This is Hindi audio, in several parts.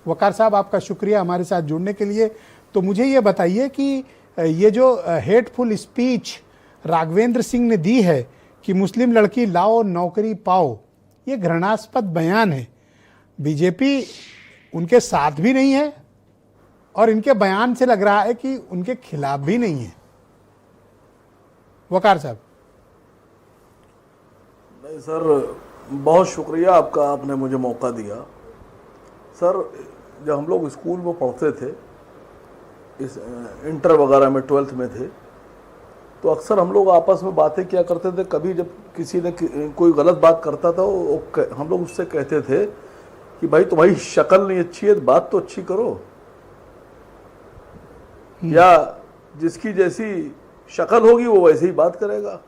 वकार साहब, आपका शुक्रिया हमारे साथ जुड़ने के लिए। तो मुझे ये बताइए कि ये जो हेटफुल स्पीच राघवेंद्र सिंह ने दी है कि मुस्लिम लड़की लाओ नौकरी पाओ, ये घृणास्पद बयान है। बीजेपी उनके साथ भी नहीं है और इनके बयान से लग रहा है कि उनके खिलाफ भी नहीं है। वकार साहब। नहीं सर, बहुत शुक्रिया आपका, आपने मुझे मौका दिया। सर, जब हम लोग स्कूल में पढ़ते थे, इस इंटर वगैरह में 12th में थे, तो अक्सर हम लोग आपस में बातें किया करते थे। कभी जब किसी ने कोई गलत बात करता था, हम लोग उससे कहते थे कि भाई तुम्हारी शक्ल नहीं अच्छी है, बात तो अच्छी करो। या जिसकी जैसी शक्ल होगी वो वैसे ही बात करेगा,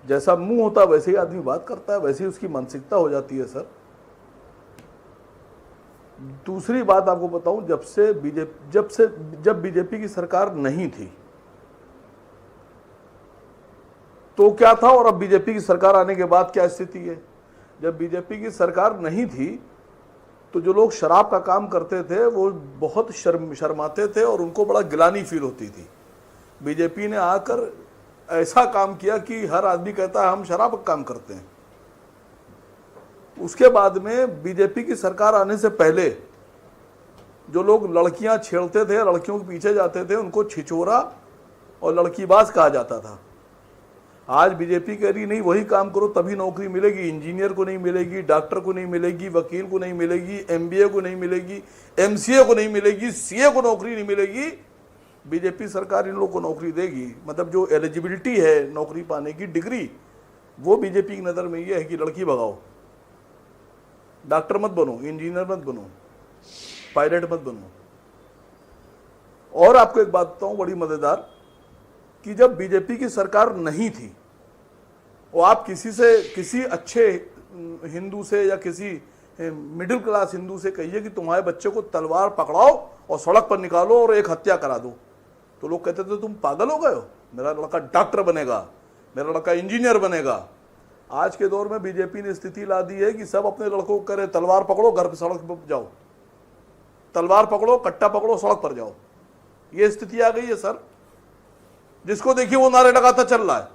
जैसा मुंह होता है वैसे ही आदमी बात करता है, वैसे ही उसकी मानसिकता हो जाती है सर। दूसरी बात आपको बताऊं, जब बीजेपी की सरकार नहीं थी तो क्या था, और अब बीजेपी की सरकार आने के बाद क्या स्थिति है। जब बीजेपी की सरकार नहीं थी तो जो लोग शराब का काम करते थे वो बहुत शर्माते थे और उनको बड़ा गिलानी फील होती थी। बीजेपी ने आकर ऐसा काम किया कि हर आदमी कहता है हम शराब का काम करते हैं। उसके बाद में बीजेपी की सरकार आने से पहले जो लोग लड़कियां छेड़ते थे, लड़कियों के पीछे जाते थे, उनको छिचोरा और लड़कीबाज कहा जाता था। आज बीजेपी कह रही नहीं, वही काम करो तभी नौकरी मिलेगी। इंजीनियर को नहीं मिलेगी, डॉक्टर को नहीं मिलेगी, वकील को नहीं मिलेगी, एमबीए को नहीं मिलेगी, एमसीए को नहीं मिलेगी, सीए को नौकरी नहीं मिलेगी। बीजेपी सरकार इन लोगों को नौकरी देगी। मतलब जो एलिजिबिलिटी है नौकरी पाने की डिग्री, वो बीजेपी की नज़र में ये है कि लड़की भगाओ, डॉक्टर मत बनो, इंजीनियर मत बनो, पायलट मत बनो। और आपको एक बात बताऊं बड़ी मजेदार, कि जब बीजेपी की सरकार नहीं थी और आप किसी अच्छे हिंदू से या किसी मिडिल क्लास हिंदू से कहिए कि तुम्हारे बच्चे को तलवार पकड़ाओ और सड़क पर निकालो और एक हत्या करा दो, तो लोग कहते थे तुम पागल हो गए हो, मेरा लड़का डॉक्टर बनेगा, मेरा लड़का इंजीनियर बनेगा। आज के दौर में बीजेपी ने स्थिति ला दी है कि सब अपने लड़कों को करे तलवार पकड़ो, घर पे सड़क पर जाओ, तलवार पकड़ो, कट्टा पकड़ो, सड़क पर जाओ। ये स्थिति आ गई है सर। जिसको देखिए वो नारे लगाता चल रहा है।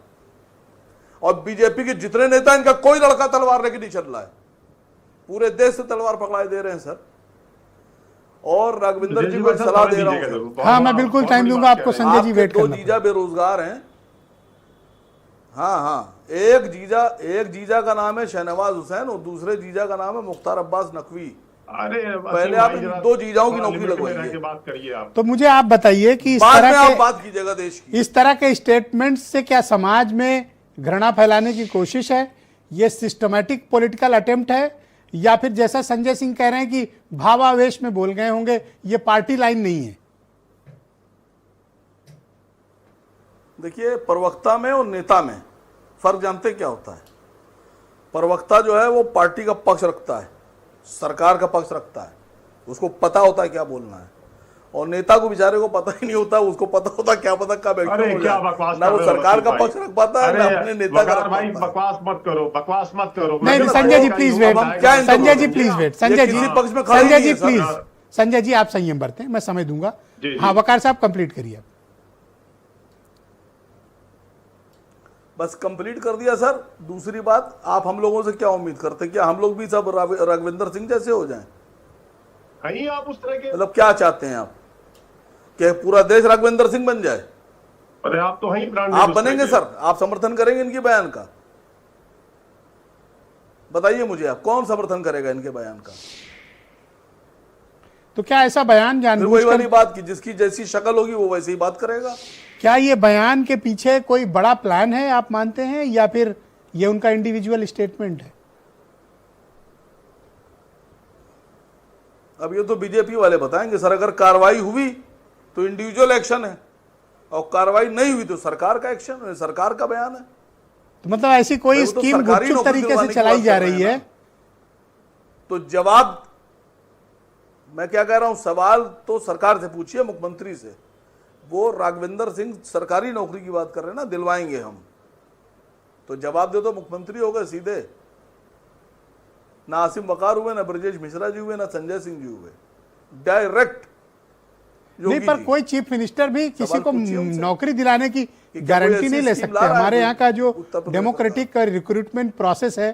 और बीजेपी के जितने नेता, इनका कोई लड़का तलवार लेके नहीं चल रहा है, पूरे देश से तलवार पकड़ाए दे रहे हैं सर। और राघविंदर जी को सलाह दे रहा हूं। हाँ, मैं बिल्कुल टाइम दूंगा आपको। संजय जी वेट करना। दो जीजा बेरोजगार हैं। हाँ, एक जीजा का नाम है शहनवाज हुसैन और दूसरे जीजा का नाम है मुख्तार अब्बास नकवी। अरे पहले आप इन दो जीजाओं की नौकरी लगवाइए। बात करिए आप। तो मुझे आप बताइए कि इस तरह के स्टेटमेंट से क्या समाज में घृणा फैलाने की कोशिश है, ये सिस्टमैटिक पॉलिटिकल अटेम्प्ट है, या फिर जैसा संजय सिंह कह रहे हैं कि भावावेश में बोल गए होंगे, ये पार्टी लाइन नहीं है? देखिए, प्रवक्ता में और नेता में फर्क जानते क्या होता है? प्रवक्ता जो है वो पार्टी का पक्ष रखता है, सरकार का पक्ष रखता है, उसको पता होता है क्या बोलना है। और नेता को बेचारे को पता ही नहीं होता, उसको पता होता क्या पता कब ना वो सरकार का पक्ष रख पाता है ना अपने नेता का। भाई बकवास मत करो। नहीं, Sanjay ji please wait, Sanjay ji please wait, Sanjay ji please, Sanjay ji आप संयम बरतें, मैं समय दूंगा। हाँ, वकार साहब कंप्लीट करिए। बस कंप्लीट कर दिया सर। दूसरी बात, आप हम लोगों से क्या उम्मीद करते हैं? क्या हम लोग भी सब राघवेंद्र सिंह जैसे हो जाएं? कहीं आप उस तरह के, मतलब क्या चाहते हैं आप कि पूरा देश राघवेंद्र सिंह बन जाए? अरे आप तो आप बनेंगे सर? आप समर्थन करेंगे इनके बयान का? बताइए मुझे, आप कौन समर्थन करेगा इनके बयान का? तो क्या ऐसा बयान जानबूझकर, वही वाली बात की जिसकी जैसी शक्ल होगी वो वैसे ही बात करेगा? क्या ये बयान के पीछे कोई बड़ा प्लान है आप मानते हैं, या फिर ये उनका इंडिविजुअल स्टेटमेंट है? अब ये तो बीजेपी वाले बताएंगे सर। अगर कार्रवाई हुई तो इंडिविजुअल एक्शन है और कार्रवाई नहीं हुई तो सरकार का एक्शन है, सरकार का बयान है। तो मतलब ऐसी कोई स्कीम गुपचुप तरीके से चलाई जा रही है? तो जवाब मैं क्या कह रहा हूं, सवाल तो सरकार से पूछिए, मुख्यमंत्री से। वो राघवेंद्र सिंह सरकारी नौकरी की बात कर रहे हैं ना, दिलवाएंगे हम, तो जवाब दे तो मुख्यमंत्री हो गए सीधे। ना आसिम वकार हुए, ना ब्रजेश मिश्रा जी हुए, ना संजय सिंह जी हुए, डायरेक्ट नहीं, पर कोई चीफ मिनिस्टर भी किसी को पूछिए उनसे नौकरी दिलाने की कोई गारंटी ऐसी नहीं ले स्कीम सकते। ला रहा है हमारे कोई यहाँ का जो Uttar Pradesh democratic recruitment process है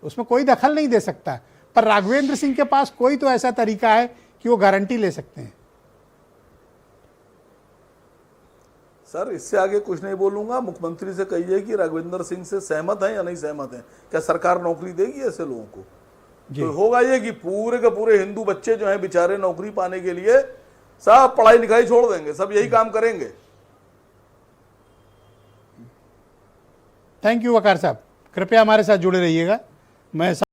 उसमें कोई दखल नहीं दे सकता, पर राघवेंद्र सिंह के पास कोई तो ऐसा तरीका है कि वो गारंटी ले सकते हैं। सर इससे आगे कुछ नहीं बोलूंगा। मुख्यमंत्री से कहिए कि राघवेंद्र सिंह से सहमत हैं या नहीं सहमत हैं, क्या सरकार नौकरी देगी ऐसे लोगों को? तो होगा ये कि पूरे के पूरे हिंदू बच्चे जो हैं बेचारे नौकरी पाने के लिए सब पढ़ाई लिखाई छोड़ देंगे, सब यही काम करेंगे। थैंक यू वकार साहब, कृपया हमारे साथ जुड़े रहिएगा। मैं